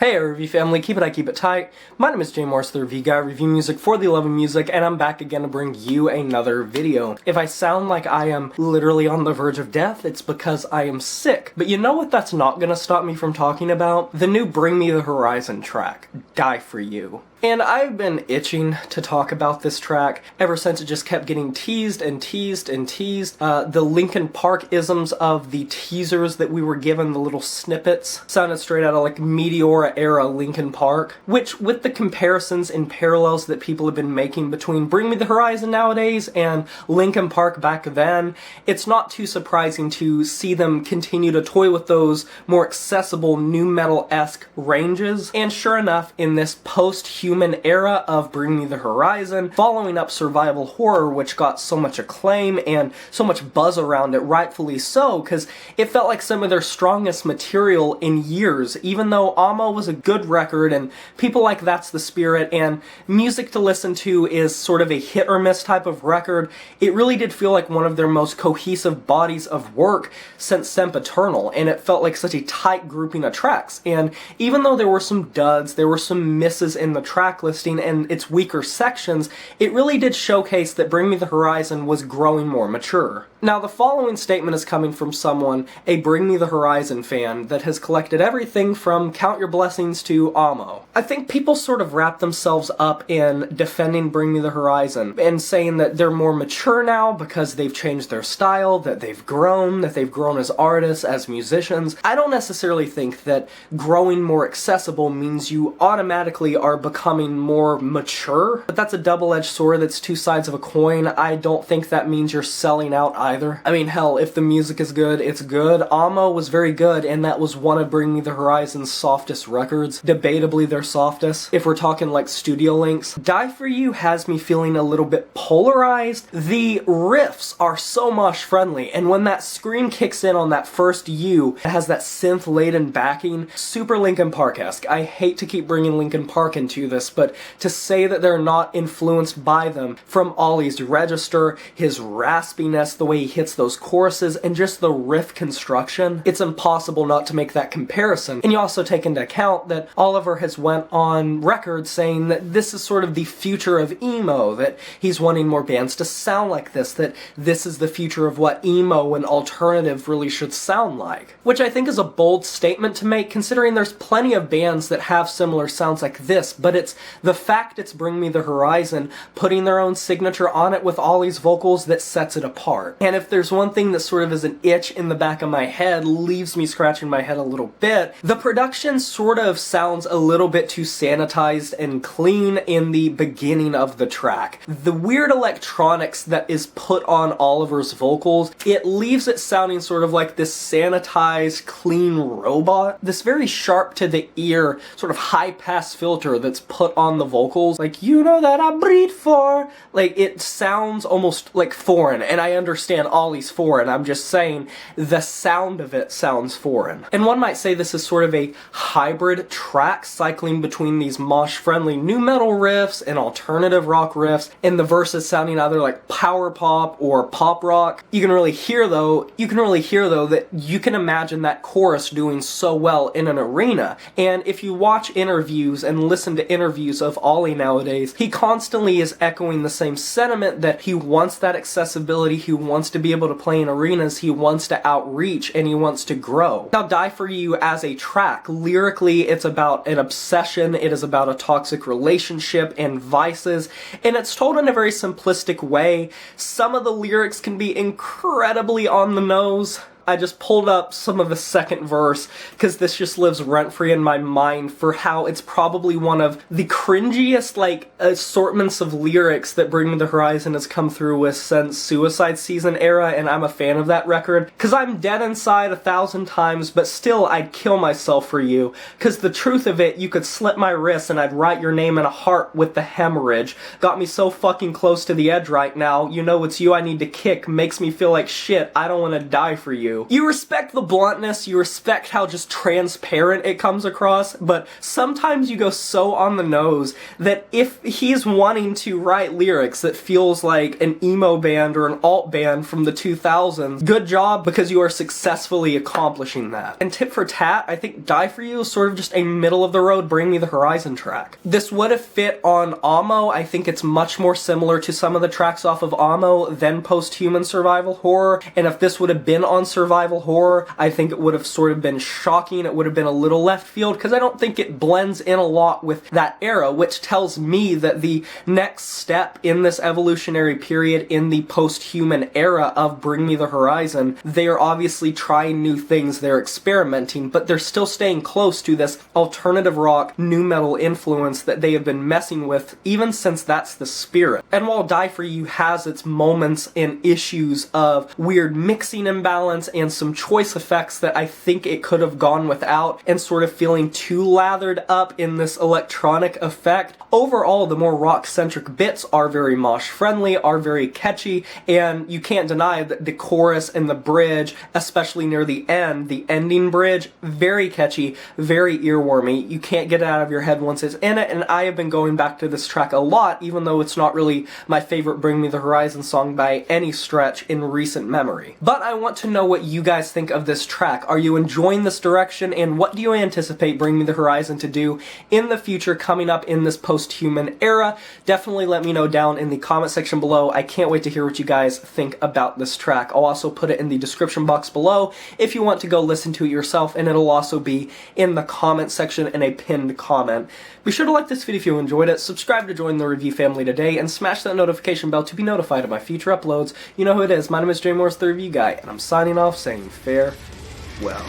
Hey review family, keep it tight. My name is Jay Morris, the review guy, review music for the love of music, and I'm back again to bring you another video. If I sound like I am literally on the verge of death, it's because I am sick. But you know what that's not gonna stop me from talking about? The new Bring Me the Horizon track, DiE4u. And I've been itching to talk about this track ever since it just kept getting teased and teased and teased. The Linkin Park isms of the teasers that we were given, the little snippets, sounded straight out of like Meteora era Linkin Park, which with the comparisons and parallels that people have been making between Bring Me the Horizon nowadays and Linkin Park back then, it's not too surprising to see them continue to toy with those more accessible nu metal-esque ranges. And sure enough, in this post-human era of Bring Me the Horizon, following up survival horror, which got so much acclaim and so much buzz around it, rightfully so, because it felt like some of their strongest material in years, even though Amo was a good record and people like That's the Spirit and Music to Listen To is sort of a hit or miss type of record. It really did feel like one of their most cohesive bodies of work since Sempiternal, and it felt like such a tight grouping of tracks. And even though there were some duds, there were some misses in the track listing and its weaker sections, it really did showcase that Bring Me the Horizon was growing more mature. Now, the following statement is coming from someone, a Bring Me the Horizon fan, that has collected everything from Count Your Blessings to Amo. I think people sort of wrap themselves up in defending Bring Me the Horizon and saying that they're more mature now because they've changed their style, that they've grown as artists, as musicians. I don't necessarily think that growing more accessible means you automatically are becoming more mature, but that's a double-edged sword, that's two sides of a coin. I don't think that means you're selling out either. I mean, hell, if the music is good, it's good. Amo was very good, and that was one of Bring Me the Horizon's softest records. Debatably their softest, if we're talking like studio links. DiE4u has me feeling a little bit polarized. The riffs are so mosh friendly, and when that scream kicks in on that first U, it has that synth-laden backing, super Linkin Park-esque. I hate to keep bringing Linkin Park into this, but to say that they're not influenced by them, from Ollie's register, his raspiness, the way he hits those choruses, and just the riff construction, it's impossible not to make that comparison. And you also take into account that Oliver has went on record saying that this is sort of the future of emo, that he's wanting more bands to sound like this, that this is the future of what emo and alternative really should sound like. Which I think is a bold statement to make, considering there's plenty of bands that have similar sounds like this, but it's the fact it's Bring Me the Horizon putting their own signature on it with Ollie's vocals that sets it apart. And if there's one thing that sort of is an itch in the back of my head, leaves me scratching my head a little bit, the production sort of sounds a little bit too sanitized and clean in the beginning of the track. The weird electronics that is put on Oliver's vocals, it leaves it sounding sort of like this sanitized, clean robot. This very sharp to the ear, sort of high-pass filter that's put on the vocals. Like, you know that I breathe for. Like, it sounds almost like foreign, and I understand Ollie's foreign. I'm just saying the sound of it sounds foreign. And one might say this is sort of a hybrid track cycling between these mosh-friendly nu metal riffs and alternative rock riffs, and the verses sounding either like power pop or pop rock. You can really hear though that you can imagine that chorus doing so well in an arena. And if you watch interviews and listen to interviews of Ollie nowadays, he constantly is echoing the same sentiment that he wants that accessibility, he wants to be able to play in arenas, he wants to outreach, and he wants to grow. Now, DiE4u as a track, lyrically it's about an obsession, it is about a toxic relationship and vices, and it's told in a very simplistic way. Some of the lyrics can be incredibly on the nose. I just pulled up some of the second verse because this just lives rent-free in my mind for how it's probably one of the cringiest, like, assortments of lyrics that Bring Me the Horizon has come through with since Suicide Season era, and I'm a fan of that record. Because I'm dead inside 1,000 times, but still I'd kill myself for you. Because the truth of it, you could slit my wrist and I'd write your name in a heart with the hemorrhage. Got me so fucking close to the edge right now, you know it's you I need to kick, makes me feel like shit, I don't want to die for you. you. You respect the bluntness, you respect how just transparent it comes across, but sometimes you go so on the nose that if he's wanting to write lyrics that feels like an emo band or an alt band from the 2000s, good job, because you are successfully accomplishing that. And tit for tat, I think DiE4u is sort of just a middle-of-the-road Bring Me the Horizon track. This would have fit on Amo. I think it's much more similar to some of the tracks off of Amo than Post-Human Survival Horror, and if this would have been on Survival Horror, I think it would have sort of been shocking. It would have been a little left field, because I don't think it blends in a lot with that era, which tells me that the next step in this evolutionary period in the post-human era of Bring Me the Horizon, they are obviously trying new things, they're experimenting, but they're still staying close to this alternative rock, nu metal influence that they have been messing with even since that's the spirit. And while DiE4u has its moments and issues of weird mixing imbalance and some choice effects that I think it could have gone without, and sort of feeling too lathered up in this electronic effect, overall the more rock-centric bits are very mosh-friendly, are very catchy, and you can't deny that the chorus and the bridge, especially near the end, the ending bridge, very catchy, very earwormy. You can't get it out of your head once it's in it, and I have been going back to this track a lot, even though it's not really my favorite Bring Me the Horizon song by any stretch in recent memory. But I want to know what you guys think of this track. Are you enjoying this direction, and what do you anticipate Bring Me the Horizon to do in the future coming up in this post-human era? Definitely let me know down in the comment section below. I can't wait to hear what you guys think about this track. I'll also put it in the description box below if you want to go listen to it yourself, and it'll also be in the comment section in a pinned comment. Be sure to like this video if you enjoyed it, subscribe to join the review family today, and smash that notification bell to be notified of my future uploads. You know who it is. My name is DiE4u, the Review Guy, and I'm signing off saying farewell.